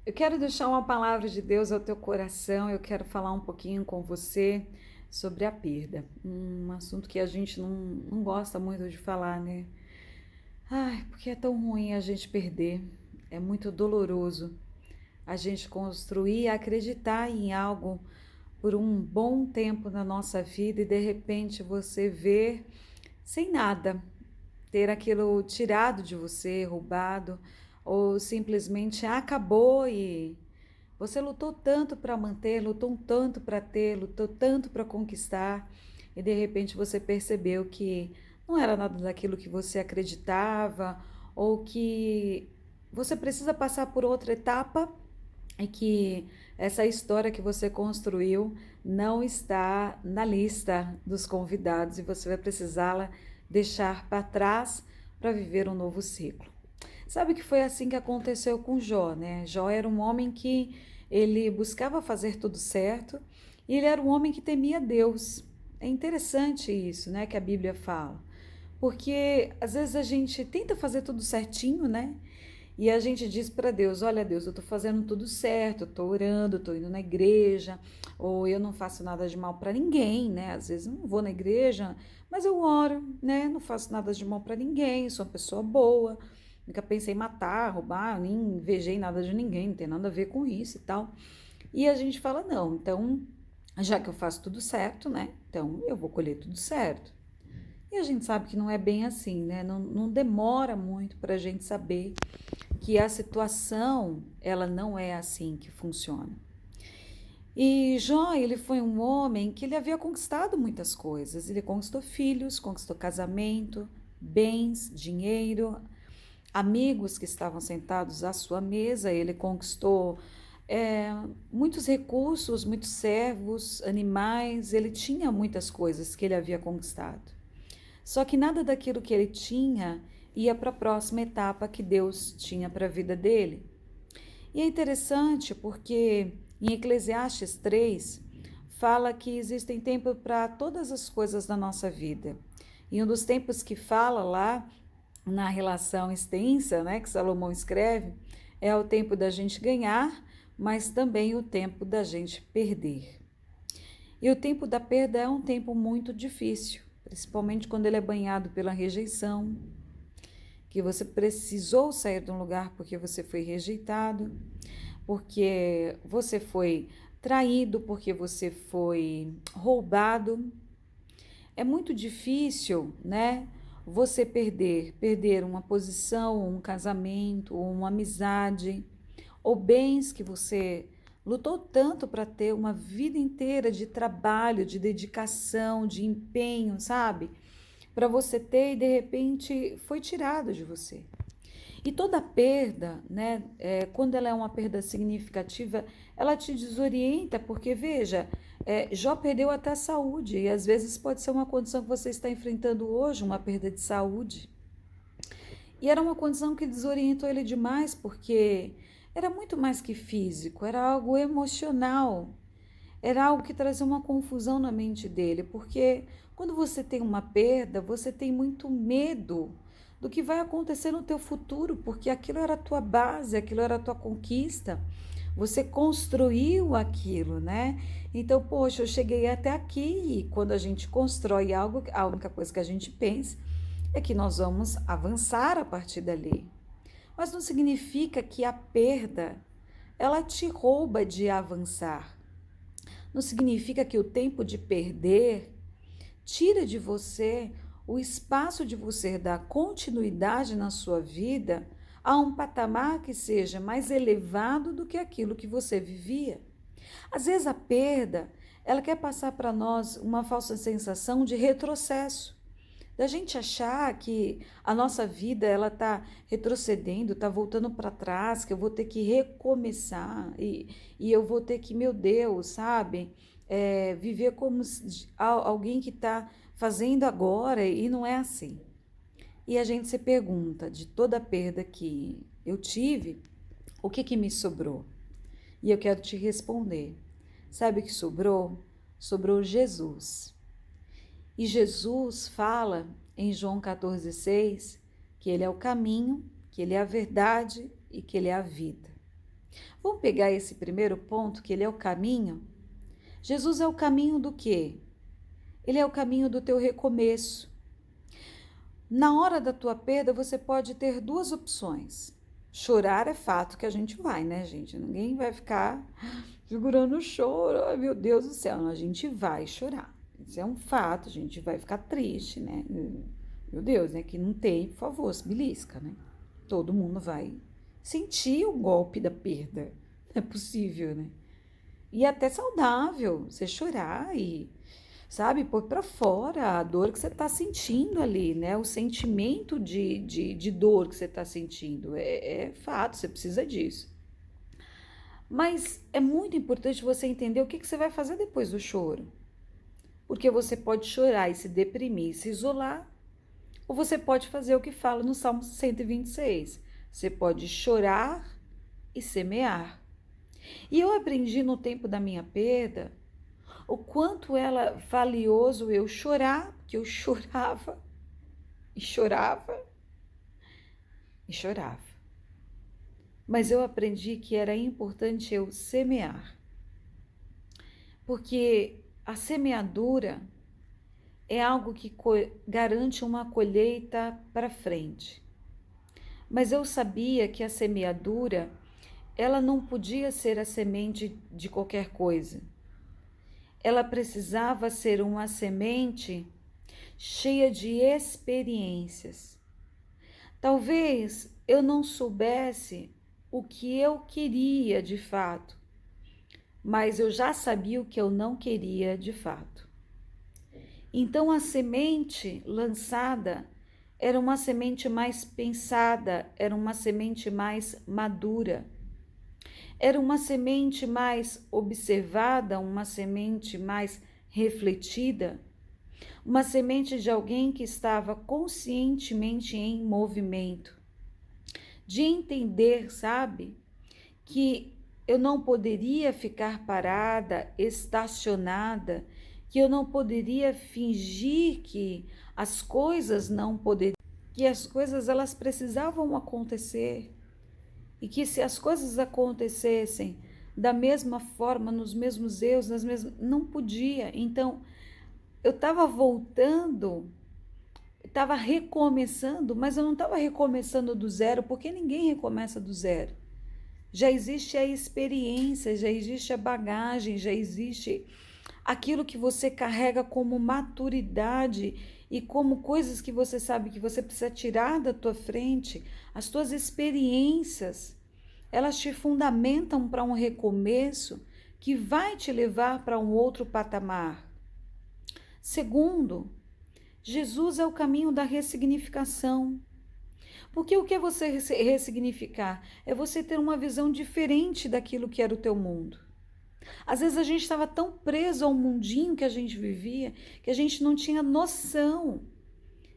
Eu quero deixar uma palavra de Deus ao teu coração, eu quero falar um pouquinho com você sobre a perda. Um assunto que a gente não gosta muito de falar, né? Ai, porque é tão ruim a gente perder, é muito doloroso a gente construir e acreditar em algo por um bom tempo na nossa vida e de repente você ver sem nada, ter aquilo tirado de você, roubado, ou simplesmente acabou e você lutou tanto para manter, lutou tanto para ter, lutou tanto para conquistar, e de repente você percebeu que não era nada daquilo que você acreditava, ou que você precisa passar por outra etapa e que essa história que você construiu não está na lista dos convidados e você vai precisá-la deixar para trás para viver um novo ciclo. Sabe que foi assim que aconteceu com Jó, né? Jó era um homem que ele buscava fazer tudo certo e ele era um homem que temia Deus. É interessante isso, né, que a Bíblia fala. Porque às vezes a gente tenta fazer tudo certinho, né? E a gente diz para Deus: olha, Deus, eu estou fazendo tudo certo, eu estou orando, estou indo na igreja, ou eu não faço nada de mal para ninguém, né? Às vezes eu não vou na igreja, mas eu oro, né? Não faço nada de mal para ninguém, sou uma pessoa boa, nunca pensei em matar, roubar, nem invejei nada de ninguém, não tem nada a ver com isso e tal. E a gente fala: não, então, já que eu faço tudo certo, né? Então eu vou colher tudo certo. E a gente sabe que não é bem assim, né? Não demora muito para a gente saber que a situação ela não é assim que funciona. E Jó, ele foi um homem que ele havia conquistado muitas coisas. Ele conquistou filhos, conquistou casamento, bens, dinheiro, amigos que estavam sentados à sua mesa. Ele conquistou muitos recursos, muitos servos, animais. Ele tinha muitas coisas que ele havia conquistado. Só que nada daquilo que ele tinha ia para a próxima etapa que Deus tinha para a vida dele. E é interessante porque em Eclesiastes 3 fala que existem tempos para todas as coisas da nossa vida. E um dos tempos que fala lá na relação extensa, né, que Salomão escreve, é o tempo da gente ganhar, mas também o tempo da gente perder. E o tempo da perda é um tempo muito difícil, principalmente quando ele é banhado pela rejeição, que você precisou sair de um lugar porque você foi rejeitado, porque você foi traído, porque você foi roubado. É muito difícil, né? Você perder uma posição, um casamento, uma amizade, ou bens que você lutou tanto para ter uma vida inteira de trabalho, de dedicação, de empenho, sabe? Para você ter e de repente foi tirado de você. E toda perda, né, quando ela é uma perda significativa, ela te desorienta, porque veja, Jó perdeu até a saúde, e às vezes pode ser uma condição que você está enfrentando hoje, uma perda de saúde. E era uma condição que desorientou ele demais, porque era muito mais que físico, era algo emocional, era algo que trazia uma confusão na mente dele, porque quando você tem uma perda, você tem muito medo do que vai acontecer no teu futuro, porque aquilo era a tua base, aquilo era a tua conquista. Você construiu aquilo, né? Então, poxa, eu cheguei até aqui e quando a gente constrói algo, a única coisa que a gente pensa é que nós vamos avançar a partir dali. Mas não significa que a perda ela te rouba de avançar. Não significa que o tempo de perder tira de você o espaço de você dar continuidade na sua vida a um patamar que seja mais elevado do que aquilo que você vivia. Às vezes a perda, ela quer passar para nós uma falsa sensação de retrocesso, da gente achar que a nossa vida ela está retrocedendo, está voltando para trás, que eu vou ter que recomeçar e eu vou ter que, meu Deus, sabe, viver como alguém que está fazendo agora e não é assim. E a gente se pergunta, de toda a perda que eu tive, o que que me sobrou? E eu quero te responder. Sabe o que sobrou? Sobrou Jesus. E Jesus fala em João 14,6 que ele é o caminho, que ele é a verdade e que ele é a vida. Vamos pegar esse primeiro ponto, que ele é o caminho. Jesus é o caminho do quê? Ele é o caminho do teu recomeço. Na hora da tua perda, você pode ter duas opções. Chorar é fato que a gente vai, né, gente? Ninguém vai ficar segurando o choro. Ai, meu Deus do céu. Não, a gente vai chorar. Isso é um fato, a gente vai ficar triste, né? Meu Deus, né? Que não tem, por favor, se belisca, né? Todo mundo vai sentir o golpe da perda. Não é possível, né? E é até saudável você chorar e, sabe, pôr para fora a dor que você está sentindo ali, né? O sentimento de dor que você está sentindo. É fato, você precisa disso. Mas é muito importante você entender o que você vai fazer depois do choro. Porque você pode chorar e se deprimir, se isolar, ou você pode fazer o que fala no Salmo 126. Você pode chorar e semear. E eu aprendi no tempo da minha perda o quanto era valioso eu chorar, porque eu chorava e chorava e chorava. Mas eu aprendi que era importante eu semear, porque a semeadura é algo que garante uma colheita para frente. Mas eu sabia que a semeadura, ela não podia ser a semente de qualquer coisa. Ela precisava ser uma semente cheia de experiências. Talvez eu não soubesse o que eu queria de fato, mas eu já sabia o que eu não queria de fato. Então a semente lançada era uma semente mais pensada, era uma semente mais madura. Era uma semente mais observada, uma semente mais refletida, uma semente de alguém que estava conscientemente em movimento, de entender, sabe, que eu não poderia ficar parada, estacionada, que eu não poderia fingir que as coisas não poderiam, que as coisas elas precisavam acontecer. E que se as coisas acontecessem da mesma forma, nos mesmos erros, nas mesmas, não podia. Então, eu estava voltando, estava recomeçando, mas eu não estava recomeçando do zero, porque ninguém recomeça do zero. Já existe a experiência, já existe a bagagem, já existe aquilo que você carrega como maturidade e como coisas que você sabe que você precisa tirar da tua frente, as tuas experiências, elas te fundamentam para um recomeço que vai te levar para um outro patamar. Segundo, Jesus é o caminho da ressignificação. Porque o que é você ressignificar? É você ter uma visão diferente daquilo que era o teu mundo. Às vezes a gente estava tão preso ao mundinho que a gente vivia, que a gente não tinha noção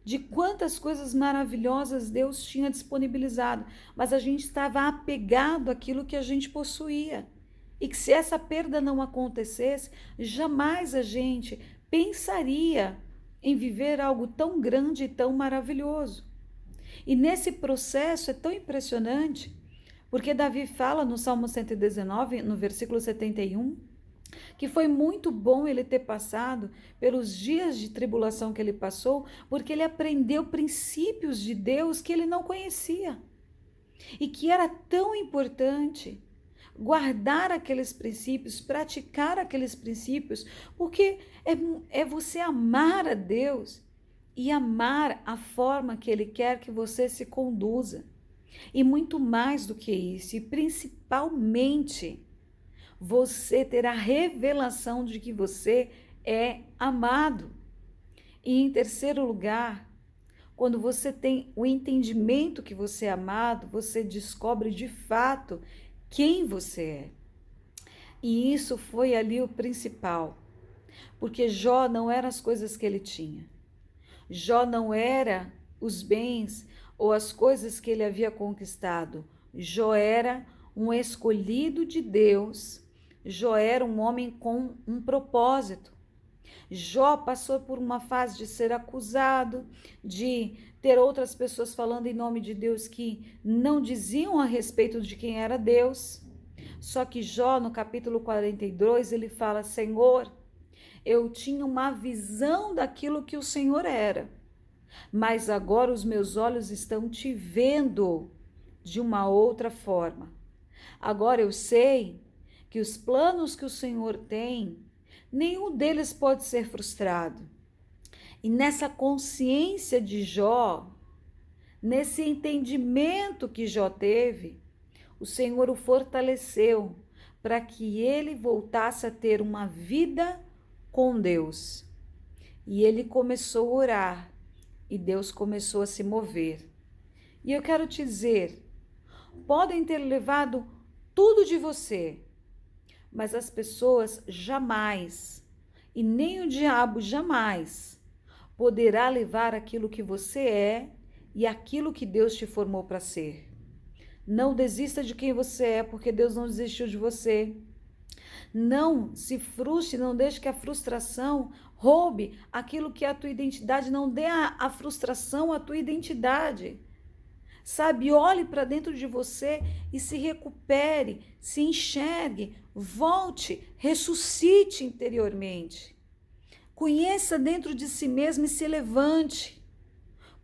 de quantas coisas maravilhosas Deus tinha disponibilizado, mas a gente estava apegado àquilo que a gente possuía. E que se essa perda não acontecesse, jamais a gente pensaria em viver algo tão grande e tão maravilhoso. E nesse processo é tão impressionante, porque Davi fala no Salmo 119, no versículo 71, que foi muito bom ele ter passado pelos dias de tribulação que ele passou, porque ele aprendeu princípios de Deus que ele não conhecia. E que era tão importante guardar aqueles princípios, praticar aqueles princípios, porque é você amar a Deus e amar a forma que Ele quer que você se conduza. E muito mais do que isso, e principalmente, você ter a revelação de que você é amado. E em terceiro lugar, quando você tem o entendimento que você é amado, você descobre de fato quem você é. E isso foi ali o principal, porque Jó não era as coisas que ele tinha. Jó não era os bens ou as coisas que ele havia conquistado. Jó era um escolhido de Deus. Jó era um homem com um propósito. Jó passou por uma fase de ser acusado, de ter outras pessoas falando em nome de Deus que não diziam a respeito de quem era Deus. Só que Jó, no capítulo 42, ele fala: Senhor, eu tinha uma visão daquilo que o Senhor era, mas agora os meus olhos estão te vendo de uma outra forma. Agora eu sei que os planos que o Senhor tem, nenhum deles pode ser frustrado. E nessa consciência de Jó, nesse entendimento que Jó teve, o Senhor o fortaleceu para que ele voltasse a ter uma vida com Deus. E ele começou a orar e Deus começou a se mover. E eu quero te dizer, podem ter levado tudo de você, mas as pessoas jamais, e nem o diabo jamais, poderá levar aquilo que você é e aquilo que Deus te formou para ser. Não desista de quem você é, porque Deus não desistiu de você. Não se frustre, não deixe que a frustração roube aquilo que é a tua identidade, não dê a frustração à tua identidade. Sabe, olhe para dentro de você e se recupere, se enxergue, volte, ressuscite interiormente. Conheça dentro de si mesmo e se levante,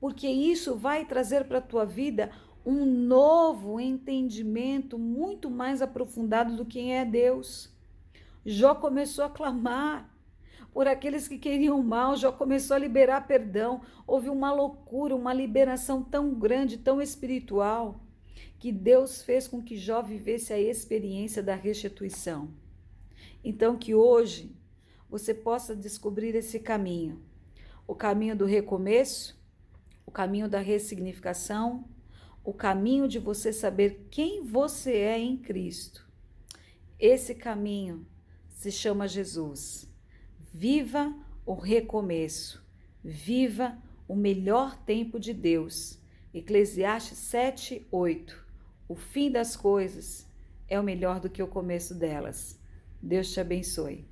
porque isso vai trazer para a tua vida um novo entendimento muito mais aprofundado do que é Deus. Jó começou a clamar por aqueles que queriam mal, Jó começou a liberar perdão. Houve uma loucura, uma liberação tão grande, tão espiritual, que Deus fez com que Jó vivesse a experiência da restituição. Então que hoje você possa descobrir esse caminho, o caminho do recomeço, o caminho da ressignificação, o caminho de você saber quem você é em Cristo. Esse caminho se chama Jesus. Viva o recomeço, viva o melhor tempo de Deus. Eclesiastes 7:8. O fim das coisas é o melhor do que o começo delas. Deus te abençoe.